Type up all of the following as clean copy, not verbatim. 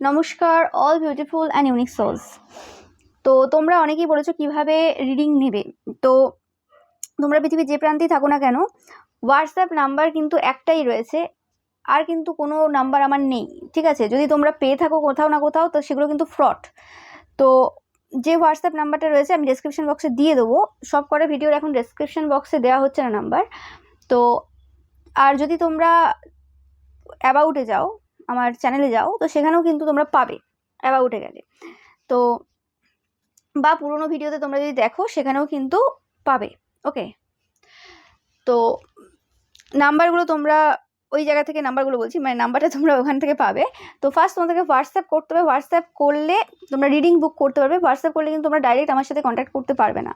নমস্কার all beautiful and unique souls. তো তোমরা অনেকেই বলেছো কিভাবে রিডিং নেবে। তো তোমরা পৃথিবীর যে প্রান্তেই থাকো না কেন, হোয়াটসঅ্যাপ নাম্বার কিন্তু একটাই রয়েছে, আর কিন্তু কোনো নাম্বার আমার নেই, ঠিক আছে? যদি তোমরা পেয়ে থাকো কোথাও না কোথাও, তো সেগুলো কিন্তু ফ্রড। তো যে হোয়াটসঅ্যাপ নাম্বারটা রয়েছে আমি ডেসক্রিপশন বক্সে দিয়ে দেবো। সব কটা ভিডিওর এখন ডেসক্রিপশন বক্সে দেওয়া হচ্ছে না নাম্বার। তো আর যদি তোমরা অ্যাবাউটে যাও, আমার চ্যানেলে যাও, তো সেখানেও কিন্তু তোমরা পাবে অ্যাবাউটে গেলে। তো বা পুরোনো ভিডিওতে তোমরা যদি দেখো সেখানেও কিন্তু পাবে। ওকে, তো নাম্বারগুলো তোমরা ওই জায়গা থেকে নাম্বারগুলো বলছি, মানে নাম্বারটা তোমরা ওখান থেকে পাবে। তো ফার্স্ট তোমাদেরকে হোয়াটসঅ্যাপ করতে হবে। হোয়াটসঅ্যাপ করলে তোমরা রিডিং বুক করতে পারবে। হোয়াটসঅ্যাপ করলে কিন্তু তোমরা ডাইরেক্ট আমার সাথে কন্ট্যাক্ট করতে পারবে না।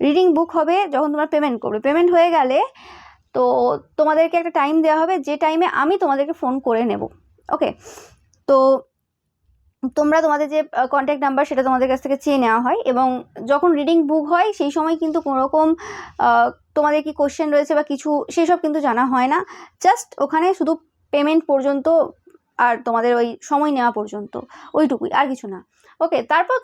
রিডিং বুক হবে যখন তোমরা পেমেন্ট করবে। পেমেন্ট হয়ে গেলে তো তোমাদেরকে একটা টাইম দেওয়া হবে, যে টাইমে আমি তোমাদেরকে ফোন করে নেব। ওকে, তো তোমরা তোমাদের যে কন্ট্যাক্ট নাম্বার সেটা তোমাদের কাছ থেকে চেয়ে নেওয়া হয়, এবং যখন রিডিং বুক হয় সেই সময় কিন্তু কোনো রকম তোমাদের কি কোশ্চেন রয়েছে বা কিছু সেসব কিন্তু জানা হয় না। জাস্ট ওখানে শুধু পেমেন্ট পর্যন্ত আর তোমাদের ওই সময় নেওয়া পর্যন্ত, ওইটুকুই, আর কিছু না। ওকে, তারপর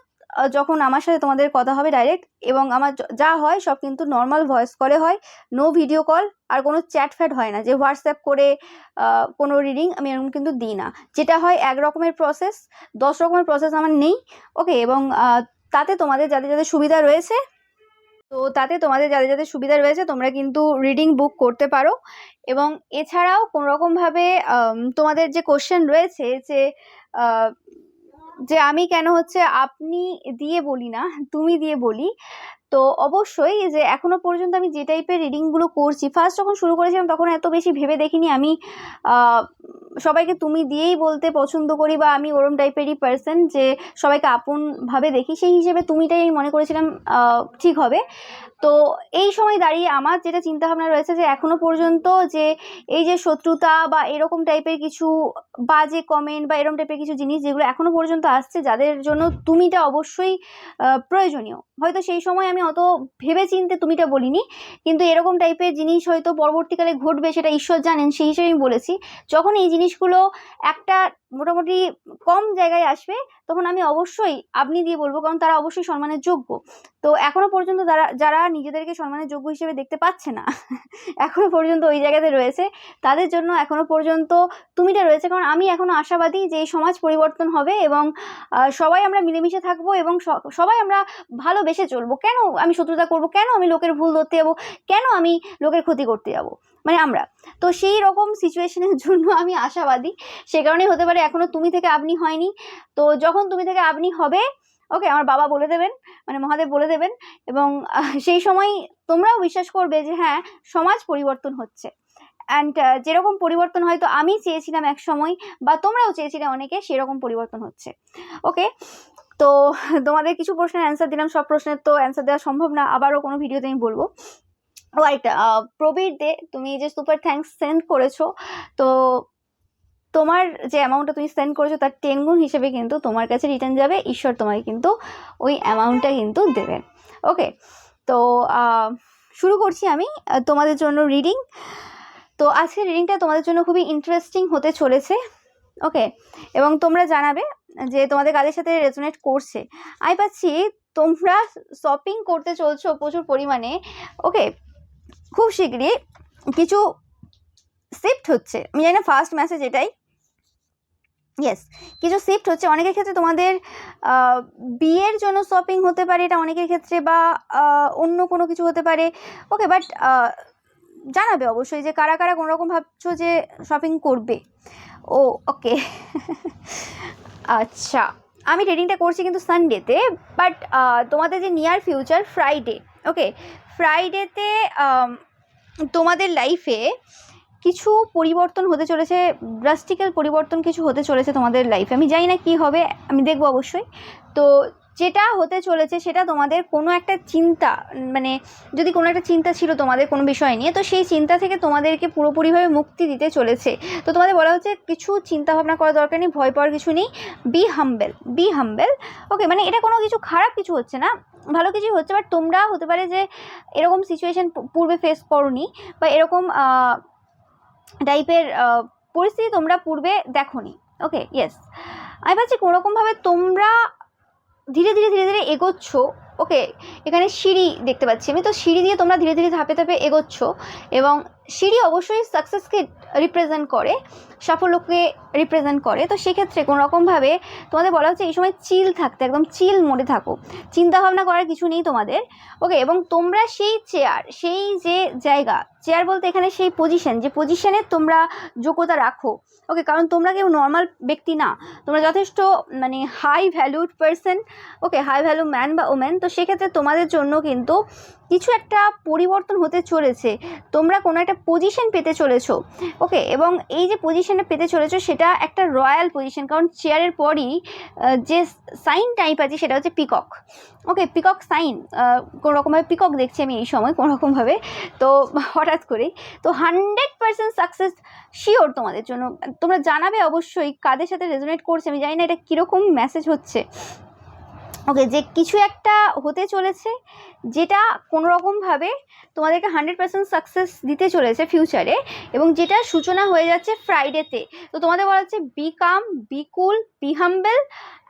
যখন আমার সাথে তোমাদের কথা হবে ডাইরেক্ট, এবং আমার যা হয় সব কিন্তু নর্মাল ভয়েস কলে হয়, নো ভিডিও কল, আর কোনো চ্যাট ফ্যাট হয় না যে হোয়াটসঅ্যাপ করে কোনো রিডিং আমি এরকম কিন্তু দিই না। যেটা হয় 1 রকমের প্রসেস, 10 রকমের প্রসেস আমার নেই। ওকে, এবং তাতে তোমাদের যাদের যাদের সুবিধা রয়েছে, তোমরা কিন্তু রিডিং বুক করতে পারো। এবং এছাড়াও কোনোরকমভাবে তোমাদের যে কোশ্চেন রয়েছে যে আমি কেন হচ্ছে আপনি দিয়ে বলি না, তুমি দিয়ে বলি, তো অবশ্যই যে এখনো পর্যন্ত আমি যে টাইপের রিডিংগুলো করছি, ফার্স্ট যখন শুরু করেছিলাম তখন এত বেশি ভেবে দেখিনি। আমি সবাইকে তুমি দিয়েই বলতে পছন্দ করি, বা আমি ওরম টাইপেরই পার্সন যে সবাইকে আপনভাবে দেখি, সেই হিসেবে তুমিটাই আমি মনে করেছিলাম ঠিক হবে। তো এই সময় দাঁড়িয়ে আমার যেটা চিন্তাভাবনা রয়েছে যে এখনো পর্যন্ত যে এই যে শত্রুতা বা এরকম টাইপের কিছু বাজে কমেন্ট বা এরকম টাইপের কিছু জিনিস যেগুলো এখনো পর্যন্ত আসছে, যাদের জন্য তুমিটা অবশ্যই প্রয়োজনীয়, হয়তো সেই সময় আমি অত ভেবে চিনতে তুমিটা বলিনি, কিন্তু এরকম টাইপের জিনিস হয়তো পরবর্তীকালে ঘটবে সেটা ঈশ্বর জানেন, সেই হিসেবে আমি বলেছি। যখন এই জিনিসগুলো একটা মোটামুটি কম জায়গায় আসবে, তখন আমি অবশ্যই আপনি দিয়ে বলবো, কারণ তারা অবশ্যই সম্মানের যোগ্য। তো এখনো পর্যন্ত যারা নিজেদেরকে সম্মানের যোগ্য হিসেবে দেখতে পাচ্ছে না এখনো পর্যন্ত ওই জায়গাতে রয়েছে, তাদের জন্য এখনো পর্যন্ত তুমিটা রয়েছে। কারণ আমি এখনো আশাবাদী যে এই সমাজ পরিবর্তন হবে, এবং সবাই আমরা মিলেমিশে থাকবো, এবং সবাই আমরা ভালোবেসে চলবো। কেন আমি শত্রুতা করব? কেন আমি লোকের ভুল ধরতে যাবো? কেন আমি লোকের ক্ষতি করতে যাবো? মানে আমরা তো সেই রকম সিচুয়েশনের জন্য আমি আশাবাদী। সে কারণেই হতে পারে এখনো তুমি থেকে আপনি হয়নি। তো যখন তুমি থেকে আপনি হবে, ওকে, আমার বাবা বলে দেবেন, মানে মহাদেব বলে দেবেন, এবং সেই সময় তোমরাও বিশ্বাস করবে যে হ্যাঁ, সমাজ পরিবর্তন হচ্ছে। অ্যান্ড যেরকম পরিবর্তন হয়তো আমি চেয়েছিলাম এক সময়, বা তোমরাও চেয়েছিলে অনেকে, সেরকম পরিবর্তন হচ্ছে। ওকে, তো তোমাদের কিছু প্রশ্নের অ্যান্সার দিলাম, সব প্রশ্নের তো অ্যান্সার দেওয়া সম্ভব না, আবারও কোনো ভিডিওতে আমি বলবো। ও একটা প্রবীর দে, তুমি যে সুপার থ্যাঙ্কস সেন্ড করেছো, তো তোমার যে অ্যামাউন্টটা তুমি সেন্ড করেছো তার 10 গুণ হিসেবে কিন্তু তোমার কাছে রিটার্ন যাবে। ঈশ্বর তোমাকে কিন্তু ওই অ্যামাউন্টটা কিন্তু দেবেন। ওকে, তো শুরু করছি আমি তোমাদের জন্য রিডিং। তো আজকের রিডিংটা তোমাদের জন্য খুবই ইন্টারেস্টিং হতে চলেছে। ওকে, এবং তোমরা জানাবে যে তোমাদের কাদের সাথে রেজোনেট করছে। আমি পাচ্ছি তোমরা শপিং করতে চলছো প্রচুর পরিমাণে। ওকে, খুব শীঘ্রই কিছু শিফট হচ্ছে, আমি জানি না ফার্স্ট মেসেজ এটাই। ইয়েস, কিছু শিফট হচ্ছে অনেকের ক্ষেত্রে। তোমাদের বিয়ের জন্য শপিং হতে পারে এটা অনেকের ক্ষেত্রে, বা অন্য কোনো কিছু হতে পারে। ওকে, বাট জানাবে অবশ্যই যে কারা কারা কোনো রকম ভাবছো যে শপিং করবে। ও ওকে আচ্ছা, আমি রিডিংটা করছি কিন্তু সানডেতে, বাট তোমাদের যে নিয়ার ফিউচার ফ্রাইডে, ওকে, ফ্রাইডেতে তোমাদের লাইফে কিছু পরিবর্তন হতে চলেছে, ড্রাস্টিক্যাল পরিবর্তন কিছু হতে চলেছে তোমাদের লাইফে। আমি জানি না কী হবে, আমি দেখবো অবশ্যই। তো যেটা হতে চলেছে সেটা তোমাদের কোনো একটা চিন্তা, মানে যদি কোনো একটা চিন্তা ছিল তোমাদের কোনো বিষয় নিয়ে, তো সেই চিন্তা থেকে তোমাদেরকে পুরোপুরিভাবে মুক্তি দিতে চলেছে। তো তোমাদের বলা হচ্ছে কিছু চিন্তা ভাবনা করার দরকার নেই, ভয় পাওয়ার কিছু নেই, বি হাম্বেল। ওকে, মানে এটা কোনো কিছু খারাপ কিছু হচ্ছে না, ভালো কিছুই হচ্ছে। বাট তোমরা হতে পারে যে এরকম সিচুয়েশন পূর্বে ফেস করোনি, বা এরকম টাইপের পরিস্থিতি তোমরা পূর্বে দেখোনি। ওকে, ইয়েস, আমি ভাবছি কোনোরকমভাবে তোমরা ধীরে ধীরে ধীরে ধীরে এগোচ্ছ। ওকে, এখানে সিঁড়ি দেখতে পাচ্ছি আমি, তো সিঁড়ি দিয়ে তোমরা ধীরে ধীরে ধাপে ধাপে এগোচ্ছ, এবং সিঁড়ি অবশ্যই সাকসেসকে রিপ্রেজেন্ট করে, সাফল্যকে রিপ্রেজেন্ট করে। তো সেক্ষেত্রে কোনোরকমভাবে তোমাদের বলা হচ্ছে এই সময় চিল থাকতে, একদম চিল মোডে থাকো, চিন্তাভাবনা করার কিছু নেই তোমাদের। ওকে, এবং তোমরা সেই চেয়ার, সেই যে জায়গা, চেয়ার বলতে এখানে সেই পজিশন, যে পজিশনে তোমরা যোগ্যতা রাখো। ওকে, কারণ তোমরা কেউ নর্মাল ব্যক্তি না, তোমরা যথেষ্ট মানে হাই ভ্যালুড পারসন। ওকে, হাই ভ্যালু ম্যান বা ওমেন। তো সেক্ষেত্রে তোমাদের জন্য কিন্তু কিছু একটা পরিবর্তন হতে চলেছে, তোমরা কোনো একটা পজিশন পেতে চলেছো। ওকে, এবং এই যে পজিশনে পেতে চলেছো সেটা একটা রয়্যাল পজিশন, কারণ চেয়ারের পরই যে সাইন টাইপ আছে সেটা হচ্ছে পিকক। ওকে, পিকক সাইন, কোনোরকমভাবে পিকক দেখছি আমি এই সময় কোনোরকমভাবে, তো হঠাৎ করেই। তো 100% সাকসেস শিওর তোমাদের জন্য। তোমরা জানাবে অবশ্যই কাদের সাথে রেজোনেট করছে, আমি জানি না এটা কীরকম মেসেজ হচ্ছে। ওকে, যে কিছু একটা হতে চলেছে যেটা কোনোরকমভাবে তোমাদেরকে 100% সাকসেস দিতে চলেছে ফিউচারে, এবং যেটা সূচনা হয়ে যাচ্ছে ফ্রাইডেতে। তো তোমাদের বলা হচ্ছে be calm, be cool, be humble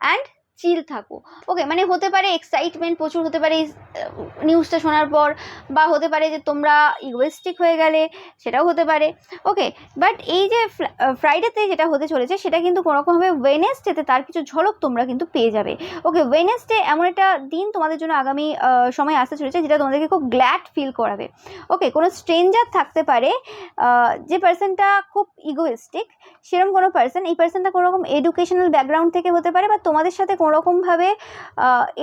and chill থাকো। ওকে, মানে হতে পারে এক্সাইটমেন্ট প্রচুর হতে পারে নিউজটা শোনার পর, বা হতে পারে যে তোমরা ইগোয়েস্টিক হয়ে গেলে, সেটাও হতে পারে। ওকে, বাট এই যে ফ্রাইডেতে যেটা হতে চলেছে সেটা কিন্তু কোনোরকমভাবে ওয়েডনেসডেতে তার কিছু ঝলক তোমরা কিন্তু পেয়ে যাবে। ওকে, ওয়েডনেসডে এমন একটা দিন তোমাদের জন্য আগামী সময় আসতে চলেছে যেটা তোমাদেরকে খুব গ্ল্যাড ফিল করাবে। ওকে, কোনো স্ট্রেঞ্জার থাকতে পারে, যে পার্সনটা খুব ইগোয়েস্টিক, সেরকম কোনো পার্সন, এই পার্সনটা কোনোরকম এডুকেশনাল ব্যাকগ্রাউন্ড থেকে হতে পারে, বা তোমাদের সাথে কোনোরকমভাবে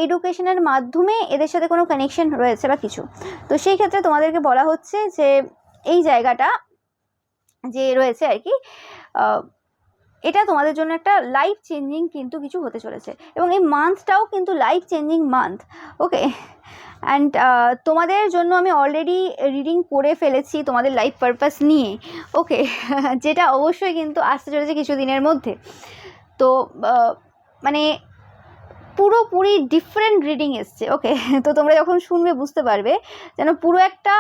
এডুকেশনের মাধ্যমে এদের সাথে কোনো কানেকশন রয়েছে বা কিছু। তো সেই ক্ষেত্রে তোমাদেরকে বলা হচ্ছে যে এই জায়গাটা যে রয়েছে আর কি, এটা তোমাদের জন্য একটা লাইফ চেঞ্জিং কিন্তু কিছু হতে চলেছে, এবং এই মান্থটাও কিন্তু life changing month. Okay, and তোমাদের জন্য আমি অলরেডি রিডিং করে ফেলেছি তোমাদের লাইফ পারপাস নিয়ে। ওকে, যেটা অবশ্যই কিন্তু আসতে চলেছে কিছু দিনের মধ্যে। তো মানে পুরোপুরি ডিফারেন্ট রিডিং এসছে। ওকে, তো তোমরা যখন শুনবে বুঝতে পারবে যেন পুরো একটা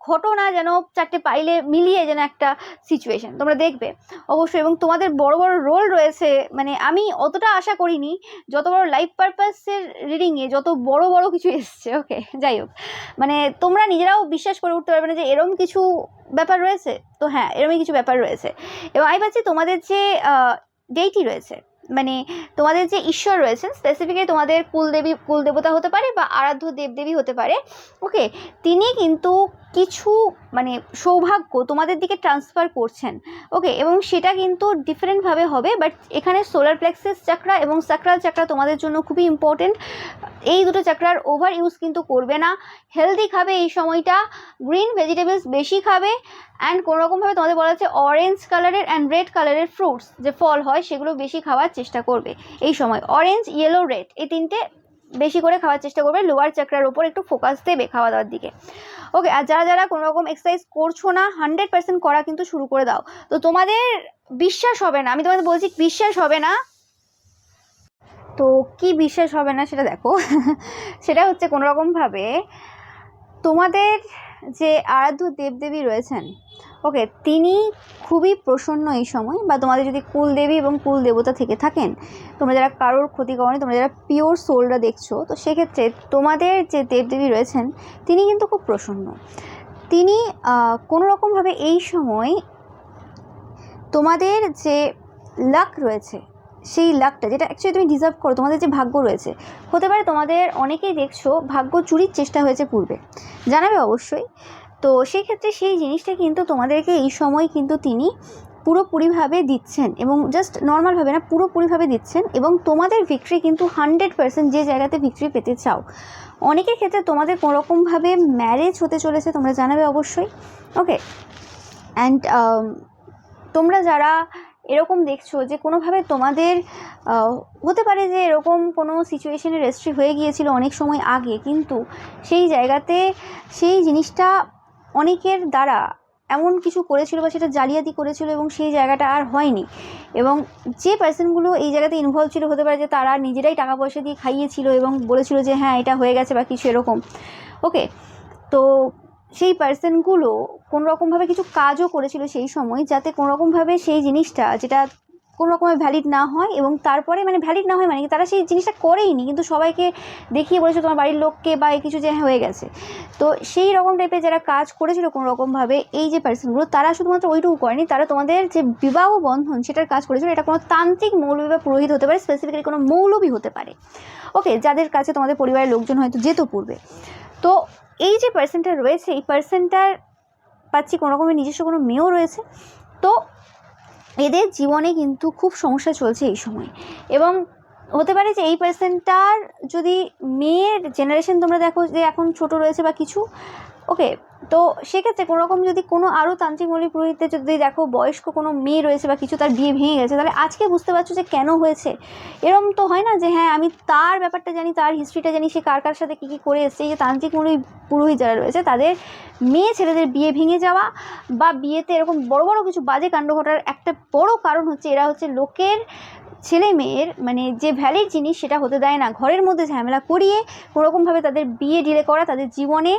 ঘটনা, যেন চারটে পাইলে মিলিয়ে যেন একটা সিচুয়েশন তোমরা দেখবে অবশ্যই। এবং তোমাদের বড় বড় রোল রয়েছে, মানে আমি অতটা আশা করিনি যত বড় লাইফ পারপাসের রিডিংয়ে যত বড় বড় কিছু এসছে। ওকে, যাই হোক, মানে তোমরা নিজেরাও বিশ্বাস করে উঠতে পারবে না যে এরম কিছু ব্যাপার রয়েছে। তো হ্যাঁ, এরমই কিছু ব্যাপার রয়েছে। এবং আমি ভাবছি তোমাদের যে ডেইটি রয়েছে, মানে তোমাদের যে ঈশ্বর রয়েছেন, স্পেসিফিকলি তোমাদের কুলদেবী, কুলদেবতা হতে পারে বা আরাধ্য দেবদেবী হতে পারে। ওকে, তিনি কিন্তু কিছু মানে সৌভাগ্য তোমাদের দিকে ট্রান্সফার করছেন। ওকে, এবং সেটা কিন্তু ডিফারেন্টভাবে হবে, বাট এখানে সোলার প্লেক্সাস চাকরা এবং স্যাক্রাল চাকরা তোমাদের জন্য খুবই ইম্পর্টেন্ট। এই দুটো চাকরার ওভার ইউজ কিন্তু করবে না, হেলদি খাবে এই সময়টা, গ্রিন ভেজিটেবলস বেশি খাবে, অ্যান্ড কোনোরকমভাবে তোমাদের বলা হচ্ছে অরেঞ্জ কালারের অ্যান্ড রেড কালারের ফ্রুটস যে ফল হয় সেগুলো বেশি খাওয়ার চেষ্টা করবে এই সময়। অরেঞ্জ, ইয়েলো, রেড এই তিনটে বেশি করে খাওয়ার চেষ্টা করবে, লোয়ার চাকরার ওপর একটু ফোকাস দেবে খাওয়া দাওয়ার দিকে। ওকে, আর যারা যারা কোনো রকম এক্সারসাইজ করছো না 100% করা কিন্তু শুরু করে দাও। তো তোমাদের বিশ্বাস হবে না, আমি তোমাদের বলছি বিশ্বাস হবে না। তো কি বিশ্বাস হবে না সেটা দেখো। সেটা হচ্ছে কোনোরকমভাবে তোমাদের যে আরাধ্য দেবদেবী রয়েছেন, ওকে, তিনি খুবই প্রসন্ন এই সময়। বা তোমাদের যদি কুলদেবী এবং কুল দেবতা থেকে থাকেন, তোমরা যারা কারোর ক্ষতি করনি, তোমরা যারা পিওর সোলরা দেখছো, তো সেক্ষেত্রে তোমাদের যে দেবদেবী রয়েছেন তিনি কিন্তু খুব প্রসন্ন। তিনি কোনোরকমভাবে এই সময় তোমাদের যে লাক রয়েছে, সেই লাকটা যেটা অ্যাকচুয়ালি তুমি ডিজার্ভ করো, তোমাদের যে ভাগ্য রয়েছে, হতে পারে তোমাদের অনেকেই দেখছো ভাগ্য চুরির চেষ্টা হয়েছে পূর্বে, জানাবে অবশ্যই। তো সেই ক্ষেত্রে সেই জিনিসটা কিন্তু তোমাদেরকে এই সময় কিন্তু তিনি পুরোপুরিভাবে দিচ্ছেন, এবং জাস্ট নর্মালভাবে না, পুরোপুরিভাবে দিচ্ছেন। এবং তোমাদের ভিক্টরি কিন্তু 100% যে জায়গাতে ভিক্টরি পেতে চাও, অনেকের ক্ষেত্রে তোমাদের কোনোরকমভাবে ম্যারেজ হতে চলেছে, তোমরা জানাবে অবশ্যই। ওকে, অ্যান্ড তোমরা যারা এরকম দেখছো যে কোনোভাবে তোমাদের হতে পারে যে এরকম কোনো সিচুয়েশনে রেজিস্ট্রি হয়ে গিয়েছিল অনেক সময় আগে, কিন্তু সেই জায়গাতে সেই জিনিসটা অনেকের দ্বারা এমন কিছু করেছিল বা সেটা জালিয়াতি করেছিল, এবং সেই জায়গাটা আর হয়নি। এবং যে পার্সনগুলো এই জায়গাতে ইনভলভ ছিল, হতে পারে যে তারা নিজেরাই টাকা পয়সা দিয়ে খাইয়েছিল এবং বলেছিল যে হ্যাঁ এটা হয়ে গেছে বা কিছু এরকম। ওকে, তো সেই পার্সনগুলো কোনোরকমভাবে কিছু কাজও করেছিল সেই সময়, যাতে কোনোরকমভাবে সেই জিনিসটা যেটা কোনো রকমের ভ্যালিড না হয়, এবং তারপরে মানে ভ্যালিড না হয় মানে কি তারা সেই জিনিসটা করেইনি, কিন্তু সবাইকে দেখিয়ে বলেছে তোমার বাড়ির লোককে বা কিছু যে হয়ে গেছে। তো সেই রকম টাইপের যারা কাজ করেছিল কোনো রকমভাবে, এই যে পার্সনগুলো তারা শুধুমাত্র ওইটুকু করেনি, তারা তোমাদের যে বিবাহ বন্ধন সেটার কাজ করেছিল। এটা কোনো তান্ত্রিক, মৌলবী বা পুরোহিত হতে পারে, স্পেসিফিক্যালি কোনো মৌলবী হতে পারে, ওকে, যাদের কাছে তোমাদের পরিবারের লোকজন হয়তো যেত পূর্বে। তো এই যে পার্সনটা রয়েছে, এই পার্সনটার পাচ্ছি কোনো রকমের নিজস্ব কোনো মেয়েও রয়েছে। তো এদের জীবনে কিন্তু খুব সমস্যা চলছে এই সময়, এবং হতে পারে যে এই পার্সনটার যদি মেয়ের জেনারেশন তোমরা দেখো যে এখন ছোট রয়েছে বা কিছু, ওকে, তো সেক্ষেত্রে কোনো রকম যদি কোনো আরও তান্ত্রিক মৌলী পুরোহিতে যদি দেখো বয়স্ক কোনো মেয়ে রয়েছে বা কিছু, তার বিয়ে ভেঙে গেছে, তাহলে আজকে বুঝতে পারছো যে কেন হয়েছে। এরম তো হয় না যে হ্যাঁ আমি তার ব্যাপারটা জানি, তার হিস্ট্রিটা জানি, সে কার কার সাথে কী কী করে এসছে। এই যে তান্ত্রিক মৌলী পুরোহিত যারা রয়েছে তাদের মেয়ে ছেলেদের বিয়ে ভেঙে যাওয়া বা বিয়েতে এরকম বড় বড় কিছু বাজে কাণ্ড ঘটার একটা বড় কারণ হচ্ছে এরা হচ্ছে লোকের ছেলে মেয়ের মানে যে ভ্যালিড জিনিস সেটা হতে দেয় না, ঘরের মধ্যে ঝামেলা করিয়ে কোনোরকমভাবে তাদের বিয়ে ডিলে করা, তাদের জীবনে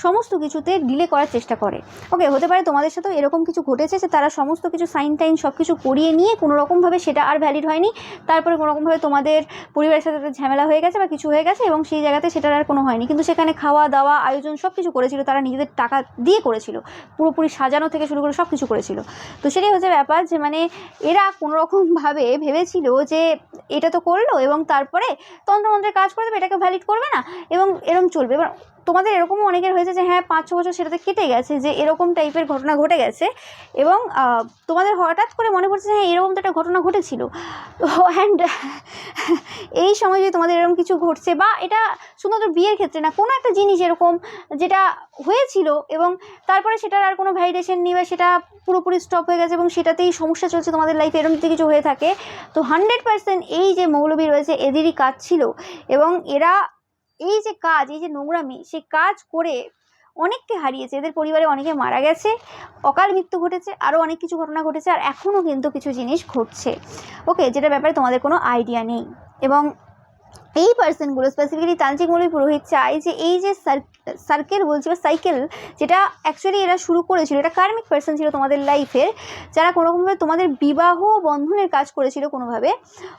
সমস্ত কিছুতে ডিলে করার চেষ্টা করে। ওকে, হতে পারে তোমাদের সাথেও এরকম কিছু ঘটেছে যে তারা সমস্ত কিছু সাইন টাইন সব কিছু করিয়ে নিয়ে কোনোরকমভাবে সেটা আর ভ্যালিড হয়নি, তারপরে কোনোরকমভাবে তোমাদের পরিবারের সাথে তাদের ঝামেলা হয়ে গেছে বা কিছু হয়ে গেছে, এবং সেই জায়গাতে সেটার আর কোনো হয়নি, কিন্তু সেখানে খাওয়া দাওয়া আয়োজন সব কিছু করেছিল, তারা নিজেদের টাকা দিয়ে করেছিল, পুরোপুরি সাজানো থেকে শুরু করে সব কিছু করেছিল। তো সেটাই হচ্ছে ব্যাপার যে মানে এরা কোনোরকমভাবে ভেবেছিল যে এটা তো করলো এবং তারপরে তন্ত্রমন্ত্রের কাজ করে দেবে, এটাকে ভ্যালিড করবে না এবং এরকম চলবে। এবার তোমাদের এরকমও অনেকের হয়েছে যে হ্যাঁ 5-6 বছর সেটাতে কেটে গেছে, যে এরকম টাইপের ঘটনা ঘটে গেছে, এবং তোমাদের হঠাৎ করে মনে পড়ছে হ্যাঁ এরকম তো একটা ঘটনা ঘটেছিল। তো অ্যান্ড এই সময় যে তোমাদের এরকম কিছু ঘটছে, বা এটা শুধুমাত্র বিয়ের ক্ষেত্রে না, কোনো একটা জিনিস এরকম যেটা হয়েছিল এবং তারপরে সেটার আর কোনো ভ্যালিডেশন নেই বা সেটা পুরোপুরি স্টপ হয়ে গেছে এবং সেটাতেই সমস্যা চলছে তোমাদের লাইফে, এরকম যদি কিছু হয়ে থাকে, তো 100% এই যে মৌলবী রয়েছে এদেরই কাজ ছিল। এবং এরা এই যে কাজ, এই যে নোংরামি, সে কাজ করে অনেককে হারিয়েছে, এদের পরিবারে অনেকে মারা গেছে, অকাল মৃত্যু ঘটেছে, আরও অনেক কিছু ঘটনা ঘটেছে, আর এখনও কিন্তু কিছু জিনিস ঘটছে, ওকে, যেটার ব্যাপারে তোমাদের কোনো আইডিয়া নেই। এবং এই পার্সনগুলো স্পেসিফিক্যালি তান্ত্রিক মৌলী পুরোহিত চায় যে এই যে সার্কেল বলছি বা সাইকেল, যেটা অ্যাকচুয়ালি এরা শুরু করেছিল, এটা কার্মিক পার্সন ছিল তোমাদের লাইফের, যারা কোনোরকমভাবে তোমাদের বিবাহ বন্ধনের কাজ করেছিল কোনোভাবে,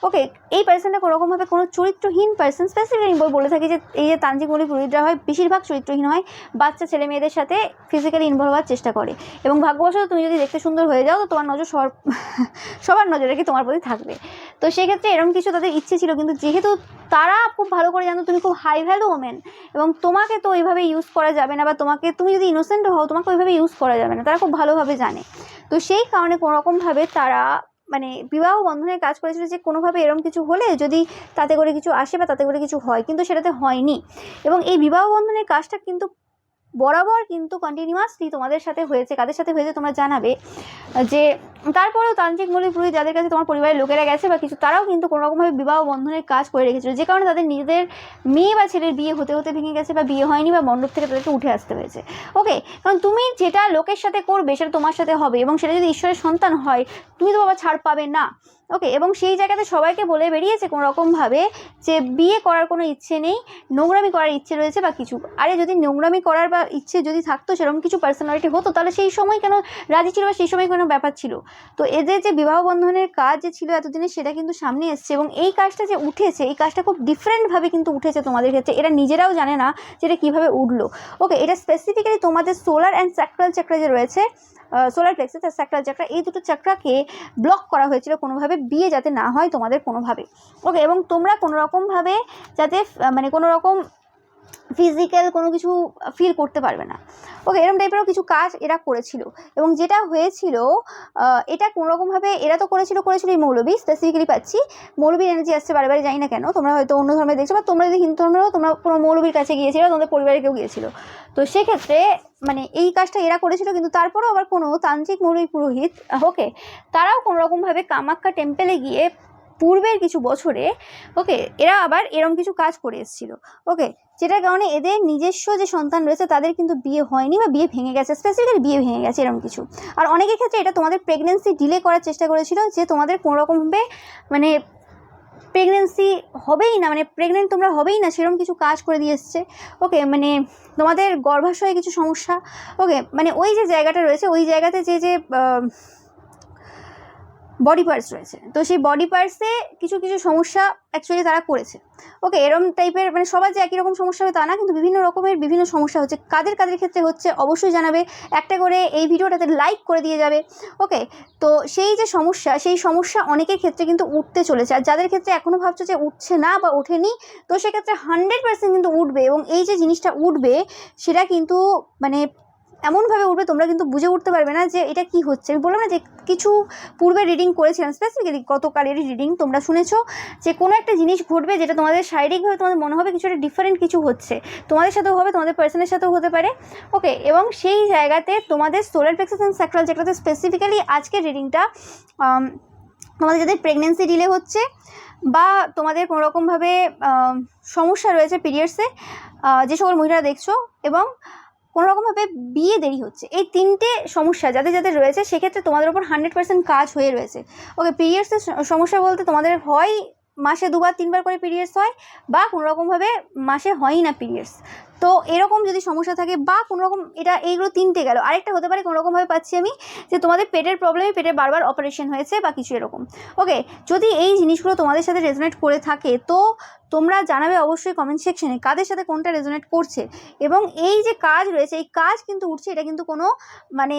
ওকে, এই পার্সনটা কোনোরকমভাবে কোনো চরিত্রহীন পার্সন, স্পেসিফিক্যালি বলে থাকি যে এই যে তান্ত্রিক মৌলী পুরোহিতরা হয় বেশিরভাগ চরিত্রহীন হয়, বাচ্চা ছেলে মেয়েদের সাথে ফিজিক্যালি ইনভলভ হওয়ার চেষ্টা করে, এবং ভাগ্যবশত তুমি যদি দেখতে সুন্দর হয়ে যাও তো তোমার নজর সবার নজর রেখে তোমার প্রতি থাকবে। তো সেক্ষেত্রে এরকম কিছু তাদের ইচ্ছে ছিল, কিন্তু যেহেতু তারা খুব ভালো করে জানো তুমি খুব হাই ভ্যালু ওমেন এবং তোমাকে তো ওইভাবে ইউজ করা যাবে না, বা তুমি যদি ইনোসেন্ট হও তোমাকে ওইভাবে ইউজ করা যাবে না, তারা খুব ভালোভাবে জানে। তো সেই কারণে কোনোরকমভাবে তারা মানে বিবাহ বন্ধনের কাজ করেছিল যে কোনোভাবে এরকম কিছু হলে যদি তাতে করে কিছু আসে বা তাতে করে কিছু হয়, কিন্তু সেটাতে হয়নি। এবং এই বিবাহ বন্ধনের কাজটা কিন্তু বরাবর কিন্তু কন্টিনিউয়াসলি তোমাদের সাথে হয়েছে, কাদের সাথে হয়েছে তোমরা জানাবে। যে তারপরেও তান্ত্রিক মৌলী পুরোহিত যাদের কাছে তোমার পরিবারের লোকেরা গেছে বা কিছু, তারাও কিন্তু কোনোরকমভাবে বিবাহ বন্ধনের কাজ করে রেখেছিল, যে কারণে তাদের নিজেদের মেয়ে বা ছেলের বিয়ে হতে হতে ভেঙে গেছে বা বিয়ে হয়নি বা মণ্ডপ থেকে তাদেরকে উঠে আসতে হয়েছে। ওকে, কারণ তুমি যেটা লোকের সাথে করবে সেটা তোমার সাথে হবে, এবং সেটা যদি ঈশ্বরের সন্তান হয় তুমি তো বাবা ছাড় পাবে না। ওকে, এবং সেই জায়গাতে সবাইকে বলে বেরিয়েছে কোনো রকমভাবে যে বিয়ে করার কোনো ইচ্ছে নেই, নোংরামি করার ইচ্ছে রয়েছে বা কিছু। আরে যদি নোংরামি করার বা ইচ্ছে যদি থাকতো, সেরকম কিছু পার্সোনালিটি হতো, তাহলে সেই সময় কেন রাজি ছিল বা সেই সময় কোনো ব্যাপার ছিল। তো এদের যে বিবাহ বন্ধনের কাজ যে ছিল এতদিনে, সেটা কিন্তু সামনে এসছে, এবং এই কাজটা যে উঠেছে, এই কাজটা খুব ডিফারেন্টভাবে কিন্তু উঠেছে তোমাদের ক্ষেত্রে, এরা নিজেরাও জানে না যে এটা কীভাবে উঠলো। ওকে, এটা স্পেসিফিক্যালি তোমাদের সোলার অ্যান্ড স্যাক্রাল চাকরা যে রয়েছে, সোলার প্লেক্সাস আর স্যাক্রাল চাকরা, এই দুটো চাকরাকে ব্লক করা হয়েছিল কোনোভাবে, বিয়ে যাতে না হয় তোমাদের কোনোভাবে। ওকে, এবং তোমরা কোনোরকমভাবে যাতে মানে কোনোরকম ফিজিক্যাল কোনো কিছু ফিল করতে পারবে না। ওকে, এরকম টাইপেরও কিছু কাজ এরা করেছিল, এবং যেটা হয়েছিল এটা কোনোরকমভাবে এরা তো করেছিল এই মৌলবী, স্পেসিফিক্যালি পাচ্ছি মৌলবীর এনার্জি আসছে বারে বারে, জানি না কেন, তোমরা হয়তো অন্য ধর্মে দেখছো, বা তোমরা যদি হিন্দু ধর্মেরও তোমরা কোনো মৌলবীর কাছে গিয়েছিল, তোমাদের পরিবারের কেউ গিয়েছিল, তো সেক্ষেত্রে মানে এই কাজটা এরা করেছিল। কিন্তু তারপরেও আবার কোনো তান্ত্রিক মৌলবী পুরোহিত, ওকে, তারাও কোনোরকমভাবে কামাখ্যা টেম্পেলে গিয়ে পূর্বের কিছু বছরে, ওকে, এরা আবার এরকম কিছু কাজ করে এসেছিল। ওকে, যেটার কারণে এদের নিজস্ব যে সন্তান রয়েছে তাদের কিন্তু বিয়ে হয়নি বা বিয়ে ভেঙে গেছে, স্পেসিফিক্যালি বিয়ে ভেঙে গেছে এরকম কিছু। আর অনেকের ক্ষেত্রে এটা তোমাদের প্রেগনেন্সি ডিলে করার চেষ্টা করেছিল, যে তোমাদের কোনোরকমভাবে মানে প্রেগনেন্সি হবেই না, মানে প্রেগনেন্ট তোমরা হবেই না, সেরকম কিছু কাজ করে দিয়ে এসছে। ওকে, মানে তোমাদের গর্ভাশয়ে কিছু সমস্যা। ওকে, মানে ওই যে জায়গাটা রয়েছে, ওই জায়গাতে যে বডি পার্টস রয়েছে, তো সেই বডি পার্টসে কিছু কিছু সমস্যা অ্যাকচুয়ালি তারা করেছে। ওকে, এরকম টাইপের মানে সবার যে একই রকম সমস্যা হবে তা না, কিন্তু বিভিন্ন রকমের বিভিন্ন সমস্যা হচ্ছে। কাদের কাদের ক্ষেত্রে হচ্ছে অবশ্যই জানাবে, একটা করে এই ভিডিওটাতে লাইক করে দিয়ে যাবে। ওকে, তো সেই যে সমস্যা, সেই সমস্যা অনেকের ক্ষেত্রে কিন্তু উঠতে চলেছে। আর যাদের ক্ষেত্রে এখনও ভাবছো যে উঠছে না বা ওঠেনি, তো সেক্ষেত্রে 100% কিন্তু উঠবে। এবং এই যে জিনিসটা উঠবে সেটা কিন্তু মানে এমনভাবে উঠবে তোমরা কিন্তু বুঝে উঠতে পারবে না যে এটা কি হচ্ছে। আমি বললাম না যে কিছু পূর্বে রিডিং করেছিলাম, স্পেসিফিক্যালি গতকালেরই রিডিং, তোমরা শুনেছো যে কোনো একটা জিনিস ঘটবে যেটা তোমাদের শারীরিকভাবে তোমাদের মনে হবে কিছু একটা ডিফারেন্ট কিছু হচ্ছে, তোমাদের সাথেও হবে, তোমাদের পার্সনের সাথেও হতে পারে। ওকে, এবং সেই জায়গাতে তোমাদের সোলার প্লেক্সাস অ্যান্ড স্যাক্রাল, যেটাতে স্পেসিফিক্যালি আজকের রিডিংটা তোমাদের যাদের প্রেগনেন্সি ডিলে হচ্ছে বা তোমাদের কোনোরকমভাবে সমস্যা রয়েছে পিরিয়ডসে, যে সকল মহিলারা দেখছো, এবং কোনোরকমভাবে বিয়ে দেরি হচ্ছে, এই তিনটে সমস্যা যাদের যাদের রয়েছে সেক্ষেত্রে তোমাদের ওপর 100% কাজ হয়ে রয়েছে। ওকে, পিরিয়ডসের সমস্যা বলতে তোমাদের হয় মাসে 2-3বার করে পিরিয়ডস হয়, বা কোনোরকমভাবে মাসে হয়ই না পিরিয়ডস। তো এরকম যদি সমস্যা থাকে বা কোনোরকম, এটা এইগুলো তিনটে গেল। আরেকটা হতে পারে কোনোরকমভাবে পাচ্ছি আমি যে তোমাদের পেটের প্রবলেমে পেটের বারবার অপারেশন হয়েছে বা কিছু এরকম। ওকে, যদি এই জিনিসগুলো তোমাদের সাথে রেজোনেট করে থাকে তো তোমরা জানাবে অবশ্যই কমেন্ট সেকশনে কাদের সাথে কোনটা রেজোনেট করছে। এবং এই যে কাজ রয়েছে, এই কাজ কিন্তু উঠছে, এটা কিন্তু কোনো মানে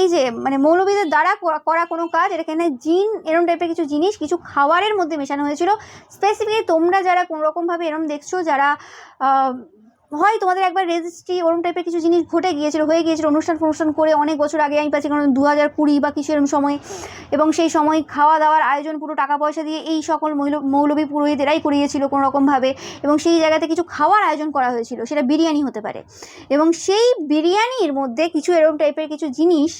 এই যে মানে মৌলবীদের দ্বারা করা কোনো কাজ, এটা এখানে জিন এরম টাইপের কিছু জিনিস কিছু খাবারের মধ্যে মেশানো হয়েছিল। স্পেসিফিকলি তোমরা যারা কোনোরকমভাবে এরম দেখছো, যারা হয় তোমাদের একবার রেজিস্ট্রি ওরম টাইপের কিছু জিনিস ঘটে গিয়েছিল, হয়ে গিয়েছিল অনুষ্ঠান করে অনেক বছর আগে, আমি পাচ্ছি কারণ 2020 বা কিছু এরম সময়, এবং সেই সময় খাওয়া দাওয়ার আয়োজন পুরো টাকা পয়সা দিয়ে এই সকল মৌলবী পুরোহিতেরাই করিয়েছিল কোনোরকমভাবে, এবং সেই জায়গাতে কিছু খাওয়ার আয়োজন করা হয়েছিল, সেটা বিরিয়ানি হতে পারে, এবং সেই বিরিয়ানির মধ্যে কিছু এরম টাইপের কিছু জিনিস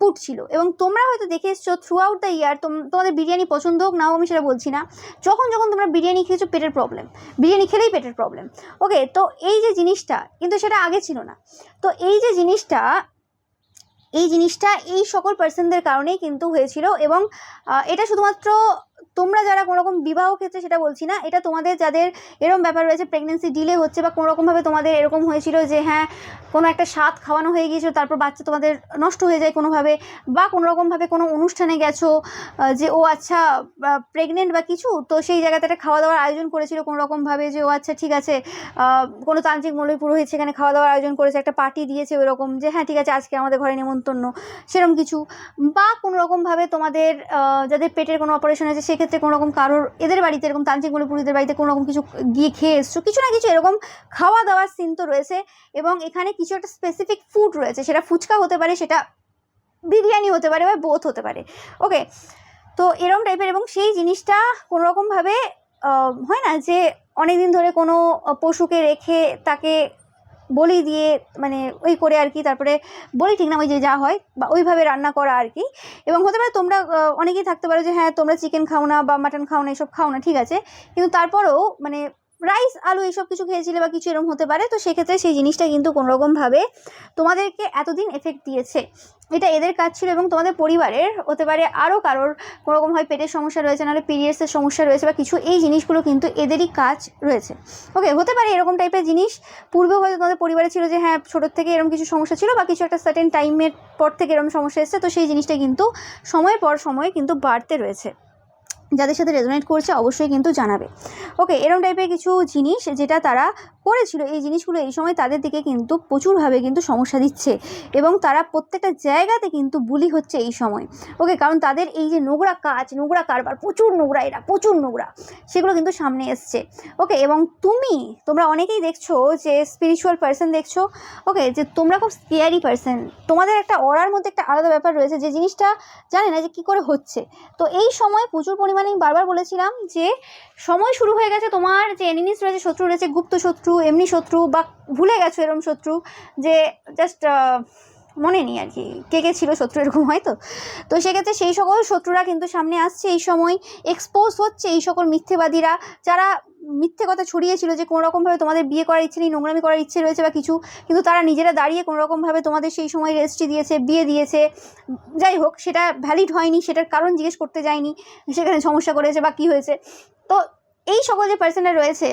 পুট ছিল। এবং তোমরা হয়তো দেখে এসছো থ্রু আউট দ্য ইয়ার, তোমাদের বিরিয়ানি পছন্দ হোক নাও, আমি সেটা বলছি না, যখন তোমরা বিরিয়ানি খেয়েছো পেটের প্রবলেম, বিরিয়ানি খেলেই পেটের প্রবলেম। ওকে, তো এই যে জিনিসটা কিন্তু সেটা আগে ছিল না। তো এই যে জিনিসটা এই সকল পার্সনদের কারণেই কিন্তু হয়েছিল। এবং এটা শুধুমাত্র তোমরা যারা কোনোরকম বিবাহ ক্ষেত্রে সেটা বলছি না, এটা তোমাদের যাদের এরকম ব্যাপার রয়েছে, প্রেগনেন্সি ডিলে হচ্ছে বা কোনোরকমভাবে তোমাদের এরকম হয়েছিল যে হ্যাঁ কোনো একটা স্বাদ খাওয়ানো হয়ে গিয়েছিল, তারপর বাচ্চা তোমাদের নষ্ট হয়ে যায় কোনোভাবে, বা কোনোরকমভাবে কোনো অনুষ্ঠানে গেছো যে ও আচ্ছা প্রেগনেন্ট বা কিছু, তো সেই জায়গাতে একটা খাওয়া দাওয়ার আয়োজন করেছিল কোনোরকমভাবে যে ও আচ্ছা ঠিক আছে, কোনো তান্ত্রিক মৌলবী পুরোহিত সেখানে খাওয়া দাওয়ার আয়োজন করেছে, একটা পার্টি দিয়েছে ওইরকম যে হ্যাঁ ঠিক আছে আজকে আমাদের ঘরে নেমন্তন্ন, সেরকম কিছু। বা কোনোরকমভাবে তোমাদের যাদের পেটের কোনো অপারেশন হয়েছে সেক্ষেত্রে কোনোরকম কারোর এদের বাড়িতে এরকম তান্ত্রিক মৌলবী পুরোহিতের বাড়িতে কোনোরকম কিছু গিয়ে খেয়ে এসছো, কিছু না কিছু এরকম খাওয়া দাওয়ার সিন তো রয়েছে। এবং এখানে কিছু একটা স্পেসিফিক ফুড রয়েছে, সেটা ফুচকা হতে পারে, সেটা বিরিয়ানি হতে পারে, বা বোথ হতে পারে। ওকে, তো এরকম টাইপের, এবং সেই জিনিসটা কোনোরকমভাবে হয় না যে অনেক দিন ধরে কোনো পশুকে রেখে তাকে বলি দিয়ে মানে ওই করে আর কি, তারপরে বলি ঠিক না ওই যে যা হয় বা ওইভাবে রান্না করা আর কি। এবং হতে পারে তোমরা অনেকেই থাকতে পারো যে হ্যাঁ তোমরা চিকেন খাও না বা মাটন খাও না, এসব খাও না, ঠিক আছে, কিন্তু তারপরেও মানে রাইস আলু এইসব কিছু খেয়েছিলে বা কিছু এরকম হতে পারে। তো সেক্ষেত্রে সেই জিনিসটা কিন্তু কোনোরকমভাবে তোমাদেরকে এতদিন এফেক্ট দিয়েছে, এটা এদের কাজ ছিল। এবং তোমাদের পরিবারের হতে পারে আরও কারোর কোনোরকম হয় পেটের সমস্যা রয়েছে, নাহলে পিরিয়ডসের সমস্যা রয়েছে বা কিছু, এই জিনিসগুলো কিন্তু এদেরই কাজ রয়েছে। ওকে, হতে পারে এরকম টাইপের জিনিস পূর্বেও হয়তো তোমাদের পরিবারে ছিল যে হ্যাঁ ছোটোর থেকে এরকম কিছু সমস্যা ছিল বা কিছু একটা সার্টেন টাইমের পর থেকে এরকম সমস্যা এসেছে, তো সেই জিনিসটা কিন্তু সময়ের পর সময় কিন্তু বাড়তে রয়েছে। যাদের সাথে রেজোনেট করছে অবশ্যই কিন্তু জানাবে। ওকে, এরকম টাইপের কিছু জিনিস যেটা তারা করেছিল, এই জিনিসগুলো এই সময় তাদের দিকে কিন্তু প্রচুরভাবে কিন্তু সমস্যা দিচ্ছে, এবং তারা প্রত্যেকটা জায়গাতে কিন্তু বুলি হচ্ছে এই সময়। ওকে, কারণ তাদের এই যে নোংরা কাজ, নোংরা কারবার, প্রচুর নোংরা, এরা প্রচুর নোংরা, সেগুলো কিন্তু সামনে এসছে। ওকে, এবং তোমরা অনেকেই দেখছো যে স্পিরিচুয়াল পার্সন দেখছো, ওকে, যে তোমরা খুব স্কেয়ারি পার্সন, তোমাদের একটা অরার মধ্যে একটা আলাদা ব্যাপার রয়েছে, যে জিনিসটা জানে না যে কী করে হচ্ছে। তো এই সময় প্রচুর পরিমাণে বারবার বলেছিলাম যে সময় শুরু হয়ে গেছে, তোমার যে এনিমিস রয়েছে, শত্রু রয়েছে, গুপ্ত শত্রু, এমনি শত্রু, বা ভুলে গেছো এরকম শত্রু, যে জাস্ট মনে নেই আর কি কে কে ছিল শত্রু, এরকম হয়তো। তো সেক্ষেত্রে সেই সকল শত্রুরা কিন্তু সামনে আসছে, এই সময় এক্সপোজ হচ্ছে এই সকল মিথ্যেবাদীরা, যারা মিথ্যে কথা ছড়িয়েছিল যে কোনোরকমভাবে তোমাদের বিয়ে করার ইচ্ছে নেই, নোংরামি করার ইচ্ছে রয়েছে বা কিছু, কিন্তু তারা নিজেরা দাঁড়িয়ে কোনোরকমভাবে তোমাদের সেই সময় রেজিস্ট্রি দিয়েছে, বিয়ে দিয়েছে, যাই হোক সেটা ভ্যালিড হয়নি, সেটার কারণ জিজ্ঞেস করতে যায়নি, সেখানে সমস্যা করেছে বা কী হয়েছে। তো এই সকল যে পার্সনরা রয়েছে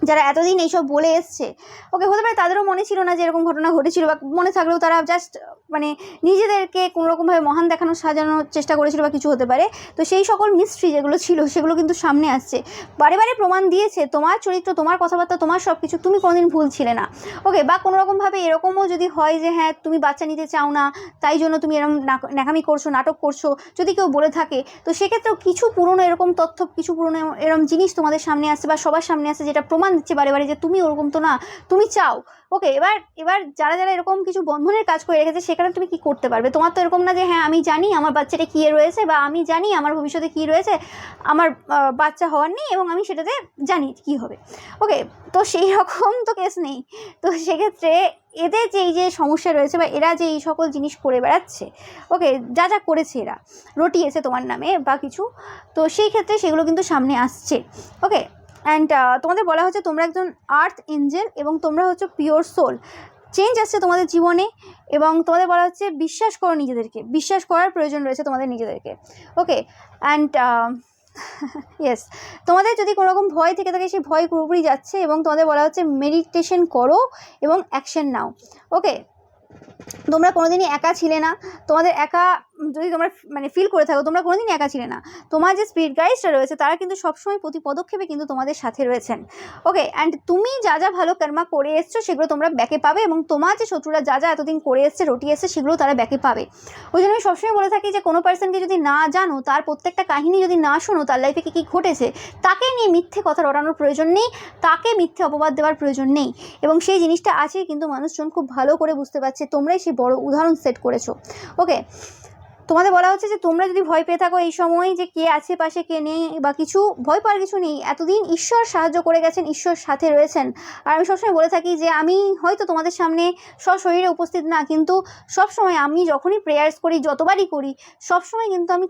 যারা এতদিন এইসব বলে এসছে, ওকে, হতে পারে তাদেরও মনে ছিল না যে এরকম ঘটনা ঘটেছিল, বা মনে থাকলেও তারা জাস্ট মানে নিজেদেরকে কোনোরকমভাবে মহান দেখানোর সাজানোর চেষ্টা করেছিল বা কিছু হতে পারে। তো সেই সকল মিস্ট্রি যেগুলো ছিল সেগুলো কিন্তু সামনে আসছে, বারে বারে প্রমাণ দিয়েছে তোমার চরিত্র, তোমার কথাবার্তা, তোমার সব কিছু, তুমি কোনোদিন ভুল ছিলে না। ওকে, বা কোনোরকমভাবে এরকমও যদি হয় যে হ্যাঁ তুমি বাচ্চা নিতে চাও না, তাই জন্য তুমি এরকম ন্যাকামি করছো, নাটক করছো, যদি কেউ বলে থাকে, তো সেক্ষেত্রেও কিছু পুরনো এরকম তথ্য, কিছু পুরনো এরকম জিনিস তোমাদের সামনে আসছে বা সবার সামনে আসছে, যেটা প্রমাণ দিচ্ছে বারে বারে যে তুমি ওরকম তো না, তুমি চাও। ওকে, এবার যারা যারা এরকম কিছু বন্ধনের কাজ করে রেখেছে, সেখানে তুমি কি করতে পারবে? তোমার তো এরকম না যে হ্যাঁ আমি জানি আমার বাচ্চাটা কী রয়েছে, বা আমি জানি আমার ভবিষ্যতে কী রয়েছে, আমার বাচ্চা হওয়ার নেই এবং আমি সেটাতে জানি কী হবে। ওকে, তো সেই রকম তো কেস নেই। তো সেক্ষেত্রে এদের যে এই যে সমস্যা রয়েছে বা এরা যে এই সকল জিনিস করে বেড়াচ্ছে, ওকে, যা যা করেছে এরা, রটিয়েছে তোমার নামে বা কিছু, তো সেই ক্ষেত্রে সেগুলো কিন্তু সামনে আসছে। ওকে, অ্যান্ড তোমাদের বলা হচ্ছে তোমরা একজন আর্থ এঞ্জেল এবং তোমরা হচ্ছে পিওর সোল। চেঞ্জ আসছে তোমাদের জীবনে এবং তোমাদের বলা হচ্ছে বিশ্বাস করো নিজেদেরকে, বিশ্বাস করার প্রয়োজন রয়েছে তোমাদের নিজেদেরকে। ওকে, অ্যান্ড ইয়েস, তোমাদের যদি কোনোরকম ভয় থেকে থাকে সেই ভয় পুরোপুরি যাচ্ছে এবং তোমাদের বলা হচ্ছে মেডিটেশন করো এবং অ্যাকশন নাও। ওকে, তোমরা কোনোদিনই একা ছিলে না, তোমাদের একা যদি তোমরা মানে ফিল করে থাকো, তোমরা কোনোদিনই একা ছিলে না। তোমার যে স্পিরিট গাইডসরা রয়েছে তারা কিন্তু সবসময় প্রতি পদক্ষেপে কিন্তু তোমাদের সাথে রয়েছেন। ওকে, অ্যান্ড তুমি যা যা ভালো কর্মা করে এসছো সেগুলো তোমরা ব্যাকে পাবে এবং তোমার যে শত্রুরা যা যা এতদিন করে এসছে, রটি এসছে, সেগুলো তারা ব্যাকে পাবে। ওই জন্য আমি সবসময় বলে থাকি যে কোনো পার্সনকে যদি না জানো, তার প্রত্যেকটা কাহিনী যদি না শোনো, তার লাইফে কী কী ঘটেছে, তাকে নিয়ে মিথ্যে কথা রটানোর প্রয়োজন নেই, তাকে মিথ্যে অপবাদ দেওয়ার প্রয়োজন নেই। এবং সেই জিনিসটা আছে কিন্তু মানুষজন খুব ভালো করে বুঝতে পারছে, তোমরাই সেই বড় উদাহরণ সেট করেছো। ওকে, তোমাদের বলা হচ্ছে যে তোমরা যদি ভয় পেয়ে থাকো এই সময় যে কে আছে পাশে কে নেই বা কিছু, ভয় পাওয়ার কিছু নেই। এতদিন ঈশ্বর সাহায্য করে গেছেন, ঈশ্বর সাথে রয়েছেন। আর আমি সবসময় বলে থাকি যে আমি হয়তো তোমাদের সামনে সশরীরে উপস্থিত না, কিন্তু সবসময় আমি যখনই প্রেয়ার্স করি, যতবারই করি, সবসময় কিন্তু আমি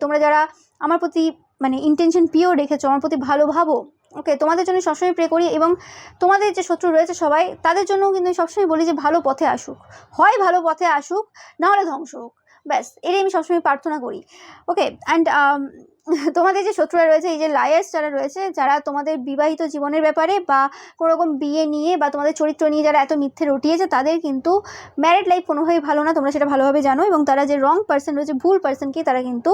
তোমরা যারা আমার প্রতি মানে ইন্টেনশন পিওর রেখেছো, আমার প্রতি ভালো ভাবো, ওকে, তোমাদের জন্য সবসময় প্রে করি এবং তোমাদের যে শত্রু রয়েছে সবাই, তাদের জন্যও কিন্তু সবসময় বলি যে ভালো পথে আসুক, হয় ভালো পথে আসুক, না হলে ধ্বংস হোক, ব্যাস এটাই আমি সবসময় প্রার্থনা করি। ওকে, অ্যান্ড তোমাদের যে শত্রুরা রয়েছে, এই যে লায়ার্স যারা রয়েছে, যারা তোমাদের বিবাহিত জীবনের ব্যাপারে বা কোনোরকম বিয়ে নিয়ে বা তোমাদের চরিত্র নিয়ে যারা এত মিথ্যে রটিয়েছে, তাদের কিন্তু ম্যারিড লাইফ কোনোভাবেই ভালো না, তোমরা সেটা ভালোভাবে জানো। এবং তারা যে রং পার্সন রয়েছে, ভুল পার্সনকে তারা কিন্তু